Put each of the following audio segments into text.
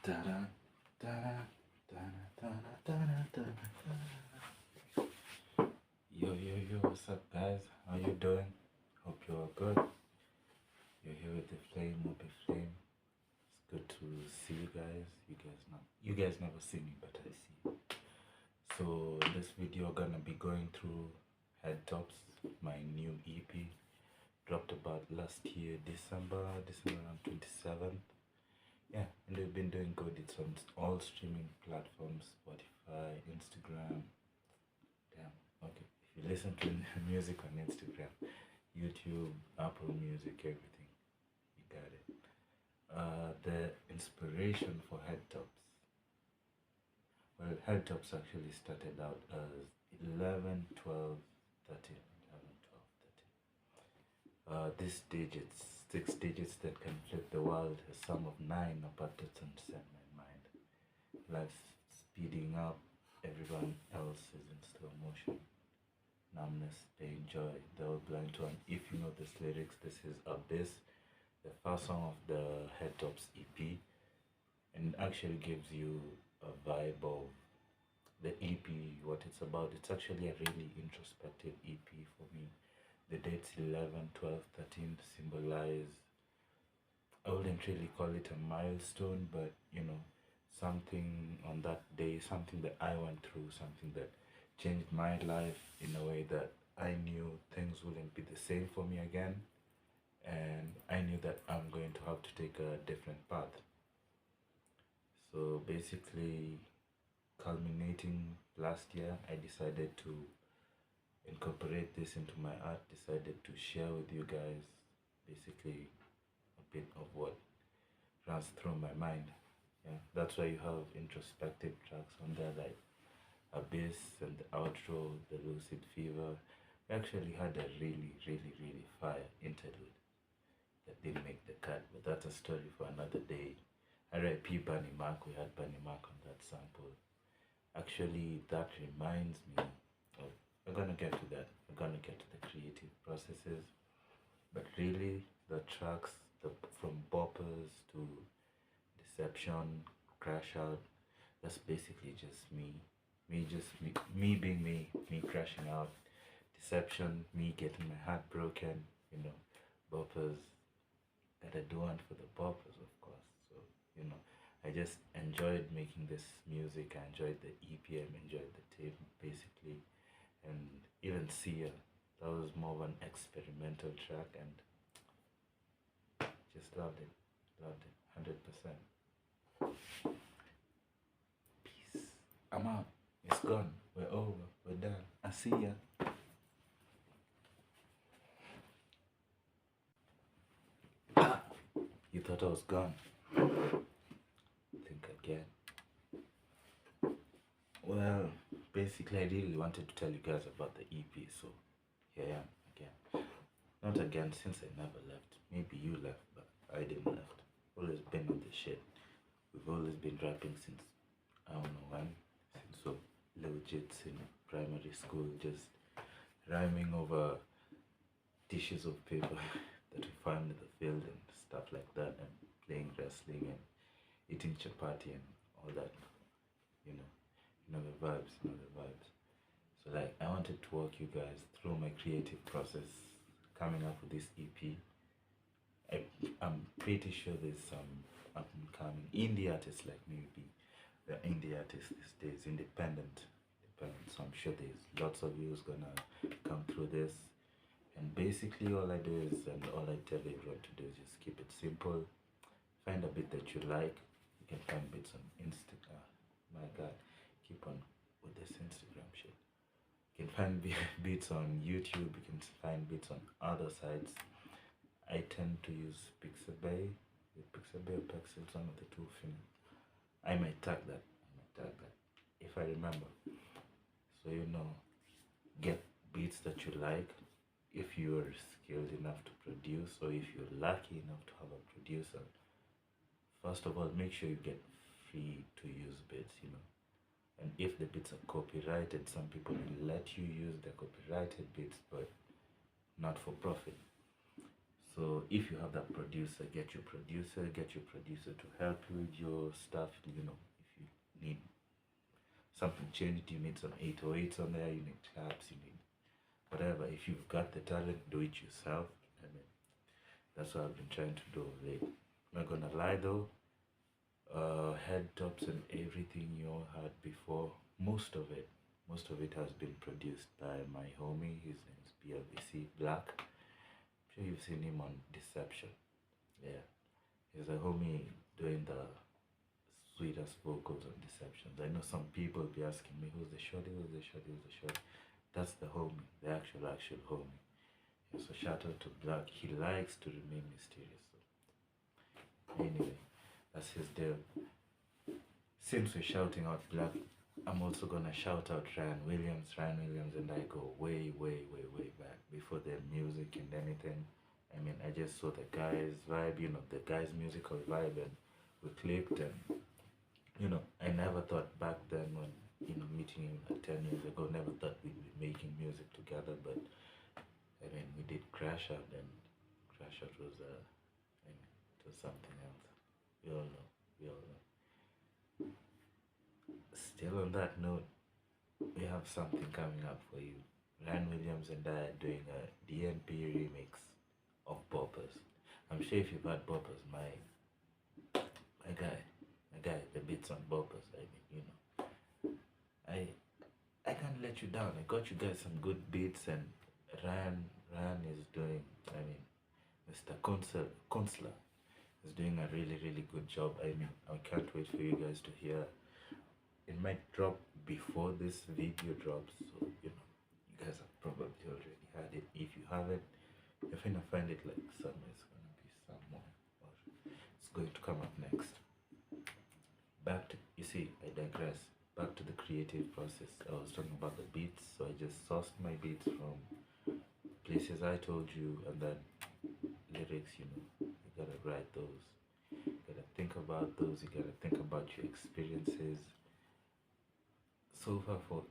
Da-da, da-da, da-da, da-da, da-da, da-da. Yo, what's up, guys? How you doing? Hope you're all good. You're here with the Flame, with the Flame. It's good to see you guys. You guys never see me, but I see. So this video gonna be going through Head Tops, my new EP, dropped about last year, December around 27th. Yeah, and we've been doing good. It's on all streaming platforms, Spotify, Instagram. Damn, okay. If you listen to music on Instagram, YouTube, Apple Music, everything, you got it. The inspiration for Head Tops. Well, Head Tops actually started out as 11, 12, 13. 11, 12, 13. These digits, 6 digits that can flip the world, a sum of 9 about to transcend my mind. Life's speeding up, everyone else is in slow motion. Numbness, pain, joy, they're all blind to. And if you know this lyrics, this is Abyss, the first song of the Head Tops EP, and actually gives you a vibe of the EP, what it's about. It's actually a really introspective EP for me. The dates 11, 12, 13 symbolize, I wouldn't really call it a milestone, but you know, something on that day, something that I went through, something that changed my life in a way that I knew things wouldn't be the same for me again, and I knew that I'm going to have to take a different path. So basically, culminating last year, I decided to incorporate this into my art, decided to share with you guys basically a bit of what runs through my mind. Yeah, that's why you have introspective tracks on there like Abyss and the outro, the Lucid Fever. We actually had a really fire interlude that didn't make the cut, but that's a story for another day. R.I.P. Bunny Mac, we had Bunny Mac on that sample. Actually, that reminds me of, we're gonna get to that, we're gonna get to the creative processes, but really, the tracks, from boppers to deception, crash out, that's basically just me being me crashing out, deception, me getting my heart broken, you know, boppers, gotta do one for the boppers, of course. So, you know, I just enjoyed making this music. I enjoyed the EP, I enjoyed the tape, basically, and even Sia, that was more of an experimental track, and just loved it, 100%. Peace. I'm out. It's gone. We're over. We're done. I see ya. Ah, you thought I was gone. Think again. Well, basically, I really wanted to tell you guys about the EP, so here I am again. Not again, since I never left. Maybe you left, but I didn't left. Always been on this shit. We've always been rapping since, I don't know when, since so legit in primary school, just rhyming over dishes of paper that we found in the field and stuff like that, and playing wrestling and eating chapati and all that, you know, the vibes, So like, I wanted to walk you guys through my creative process coming up with this EP. I'm pretty sure there's some up and coming indie artists like maybe the indie artists these days, independent. So I'm sure there's lots of you who's gonna come through this. And basically, all I do is, and all I tell everyone to do is just keep it simple. Find a bit that you like. You can find bits on Instagram. My God, keep on with this Instagram shit. You can find beats on YouTube. You can find beats on other sites. I tend to use Pixabay. Pixabay or Pixels, one of the two. I might tag that. If I remember. So you know, get beats that you like. If you're skilled enough to produce, or if you're lucky enough to have a producer, first of all, make sure you get free to use beats, you know. And if the beats are copyrighted, some people will let you use the copyrighted beats, but not for profit. So if you have that producer, get your producer to help you with your stuff. You know, if you need something changed, you need some 808s on there, you need claps, you need whatever. If you've got the talent, do it yourself. I mean, that's what I've been trying to do lately. I'm not gonna lie though, head tops and everything you all had before, most of it has been produced by my homie. His name's BLBC Black. I'm sure you've seen him on Deception. Yeah, he's a homie doing the sweetest vocals on Deceptions. I know some people be asking me, who's the shorty, who's the shorty, who's the shorty? That's the homie, the actual homie. Yeah, so shout out to Black. He likes to remain mysterious. So anyway, that's his deal. Since we're shouting out Black, I'm also gonna shout out Ryan Williams. Ryan Williams and I go way, way, way, way back before their music and anything. I mean, I just saw the guy's vibe, you know, the guy's musical vibe, and we clicked. And you know, I never thought back then when, you know, meeting him like 10 years ago, never thought we'd be making music together. But I mean, we did Crash Out, and Crash Out was, I mean, it was something else. We all know, we all know. Still on that note, we have something coming up for you. Ryan Williams and I are doing a DNP remix of Boppers. I'm sure if you've heard Boppers, my guy, the beats on Boppers. I mean, you know, I can't let you down. I got you guys some good beats, and Ryan is doing. I mean, Mr. Consular is doing a really really good job. I mean, I can't wait for you guys to hear. It might drop before this video drops, so you know, you guys have probably already had it. If you haven't, you're gonna find it like somewhere. It's gonna be somewhere, or it's going to come up next. Back to, you see, I digress. Back to the creative process. I was talking about the beats, so I just sourced my beats from places I told you, and then lyrics. You know, you gotta write those. You gotta think about those. You gotta think about your experiences. So far for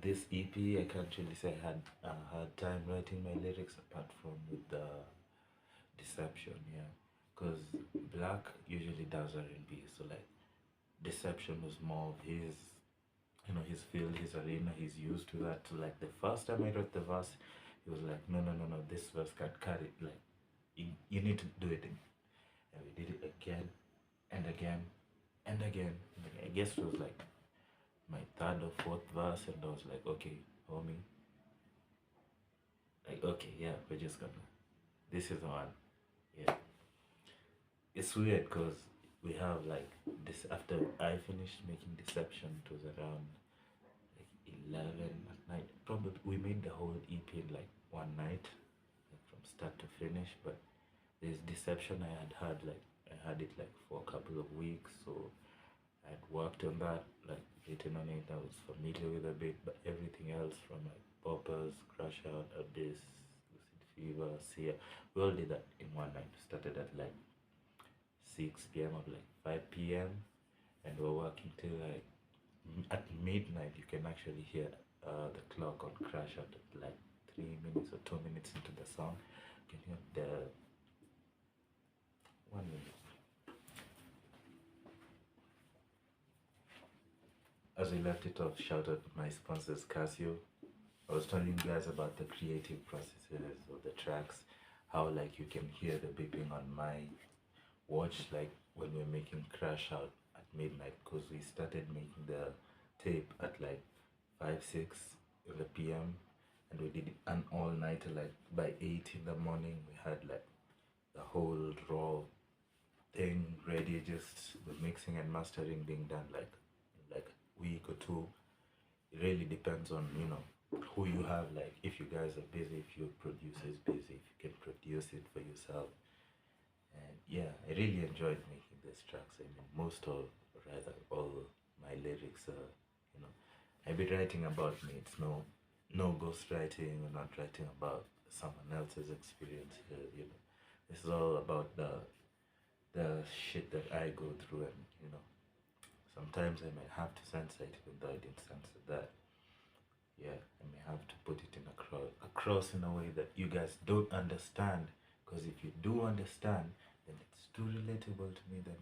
this EP, I can't really say I had a hard time writing my lyrics apart from with the Deception, yeah. Because Black usually does R&B, so like Deception was more of his, you know, his field, his arena. He's used to that. So like the first time I wrote the verse, he was like, no, no, no, no, this verse can't carry. Like you need to do it. And we did it again and again and again. I guess it was like my third or fourth verse, and I was like, okay, homie, like, okay, yeah, we're just gonna, this is the one, yeah. It's weird because we have like this, after I finished making Deception, it was around like 11 at night. Probably we made the whole EP in like one night, like from start to finish. But this Deception, I had it like for a couple of weeks, so I'd worked on that, like written on it. I was familiar with a bit, but everything else from like Poppers, Crash Out, Abyss, Lucid Fever, Sia, we all did that in one night. We started at like 6 p.m. or like 5 p.m. and we're working till like at midnight. You can actually hear the clock on Crash Out at like 3 minutes or 2 minutes into the song. You can hear the 1 minute. As we left it off, shout out to my sponsors Casio. I was telling you guys about the creative processes of the tracks, how like you can hear the beeping on my watch, like when we're making Crash Out at midnight, because we started making the tape at like 5-6 in the PM, and we did an all-nighter. Like by 8 in the morning we had like the whole raw thing ready, just the mixing and mastering being done like a week or two. It really depends on, you know, who you have. Like if you guys are busy, if your producer is busy, if you can produce it for yourself. And yeah, I really enjoyed making these tracks. I mean, most or rather all my lyrics are, you know, I be writing about me. It's no ghost writing. We're not writing about someone else's experience here, you know. This is all about the shit that I go through. And you know, sometimes I may have to censor it even though I didn't censor that. Yeah, I may have to put it in across in a way that you guys don't understand, Because if you do understand, then it's too relatable to me, then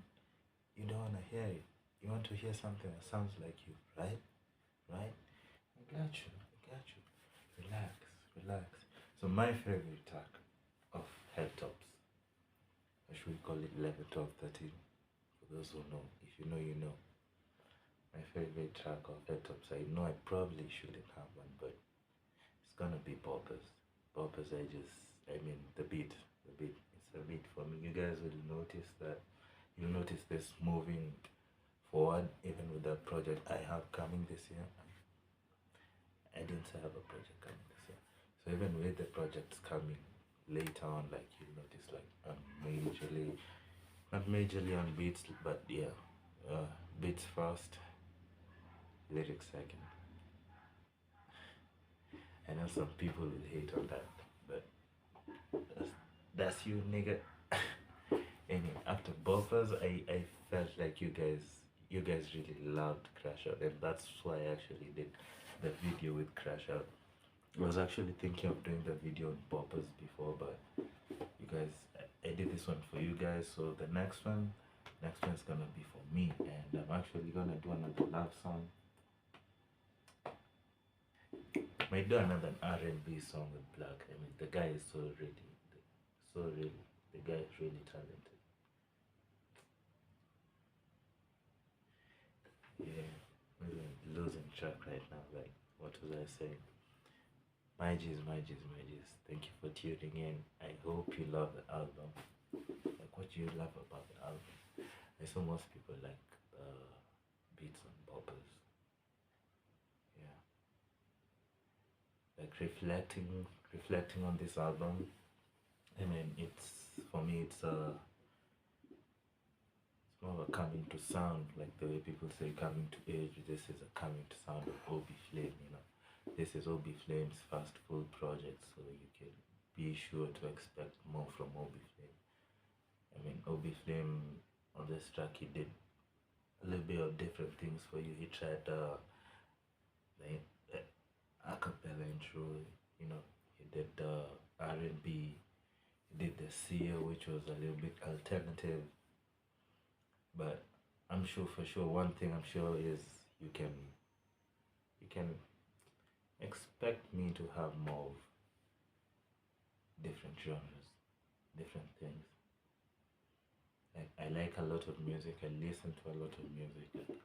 you don't want to hear it. You want to hear something that sounds like you, right? Right? I got you. I got you. Relax, relax. So my favorite track of Head Tops, or should we call it 11, 12, 13? For those who know, if you know, you know. My favorite track of Head Tops, I know I probably shouldn't have one, but it's gonna be Boppers. Boppers, I mean, the beat. It's a beat for me. You guys will notice that. You'll notice this moving forward, even with the project I have coming this year. I didn't say I have a project coming this year. So even with the projects coming later on, like you notice, like I'm majorly, not majorly on beats, but yeah, beats first, lyrics second. I know some people will hate on that, but that's you, nigga. Anyway, after Buffers, I felt like you guys really loved Crash Out, and that's why I actually did the video with Crash Out. I was actually thinking of doing the video on Buffers before, but you guys, I did this one for you guys. So the next one's gonna be for me, and I'm actually gonna do another love song. Might do another R&B song with Black. I mean, the guy is the guy is really talented. Yeah, maybe I'm losing track right now. Like, what was I saying? My G's, my G's, my G's. Thank you for tuning in. I hope you love the album. Like, what do you love about the album? I saw most people like beats on boppers. Yeah, like reflecting on this album. I mean, it's for me, it's more of a coming to sound, like the way people say coming to age. This is a coming to sound of Obi Flame, you know. This is Obi Flame's first full project, so you can be sure to expect more from Obi Flame. I mean, Obi Flame on this track, he did a little bit of different things for you. He tried the a cappella intro, you know. He did the R&B. He did the Sia, which was a little bit alternative. But I'm sure, for sure, one thing I'm sure is you can expect me to have more of different genres, different things. Like, I like a lot of music. I listen to a lot of music. Like,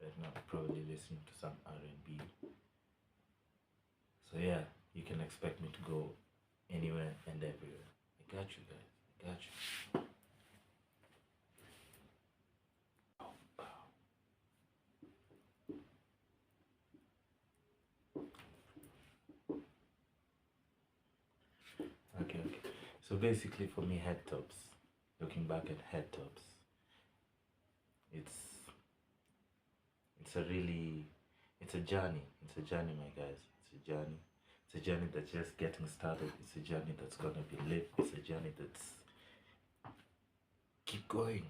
right now, I'm probably listening to some R&B. So yeah, you can expect me to go anywhere and everywhere. I got you guys. I got you. Okay, okay. So basically, for me, Head Tops. Looking back at Head Tops, it's it's a really it's a journey. It's a journey, my guys. It's a journey. It's a journey that's just getting started. It's a journey that's gonna be lit. It's a journey that's keep going.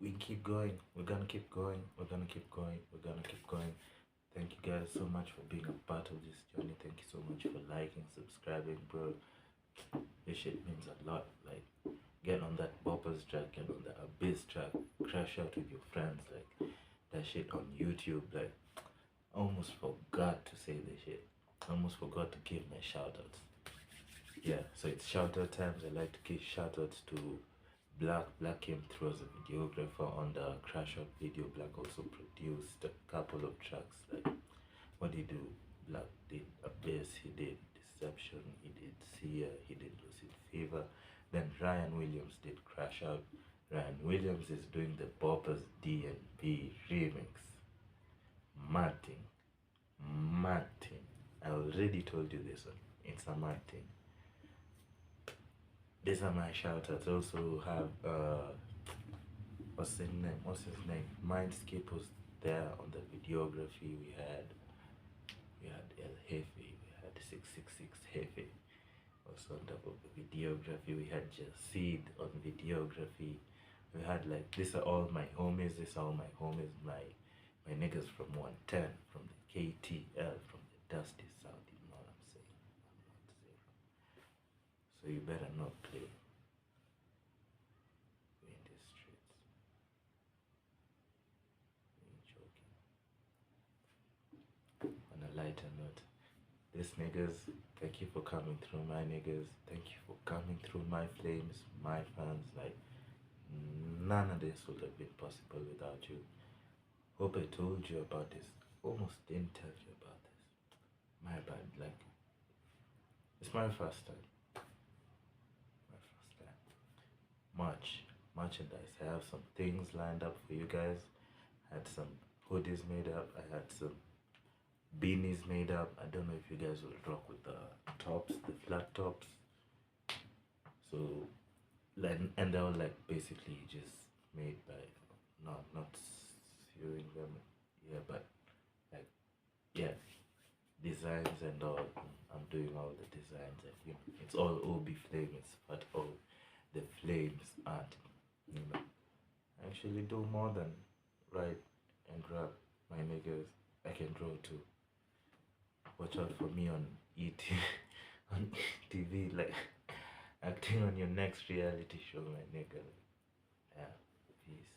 We keep going. We're gonna keep going. We're gonna keep going. We're gonna keep going. Thank you guys so much for being a part of this journey. Thank you so much for liking, subscribing, bro. This shit means a lot. Like, get on that boppers track, get on the abyss track, crash out with your friends. Like, that shit on YouTube. Like, I almost forgot to say this shit. I almost forgot to give my shout outs. Yeah, so it's shout out times. I like to give shout outs to Black. Black came through as a videographer on the crash out video. Black also produced a couple of tracks. Like, what did he do? Black did Abyss, he did Deception, he did Sia, he did Lucid Fever. Then Ryan Williams did Crash Out. Ryan Williams is doing the Boppers D&B remix. Mad thing. Mad thing. I already told you this one. It's a mad thing. These are my shout outs. Also have what's his name? Mindscape was there on the videography. We had El Jefe, we had 666 Jefe. Also on top of the videography, we had Jasid on videography. We had, like, these are all my homies. My niggas from 110, from the KTL, from the Dusty South. You know what I'm saying? So you better not play in the streets. Ain't joking. On a lighter note, this niggas, thank you for coming through, my niggas. Thank you for coming through, my flames, my fans. Like, none of this would have been possible without you. Hope I told you about this. Almost didn't tell you about this. My bad. Like, it's my first time. My first time. Merchandise. I have some things lined up for you guys. I had some hoodies made up. I had some beanies made up. I don't know if you guys will rock with the tops, the flat tops. So, like, and they were like basically just made by, not sewing them, yeah, but like, yeah, designs and all. I'm doing all the designs, and it's all OB Flames, but all the flames aren't, I actually do more than write and rap, my niggas. I can draw too. Watch out for me on ET, on TV, like acting on your next reality show, my nigga. Yeah, peace.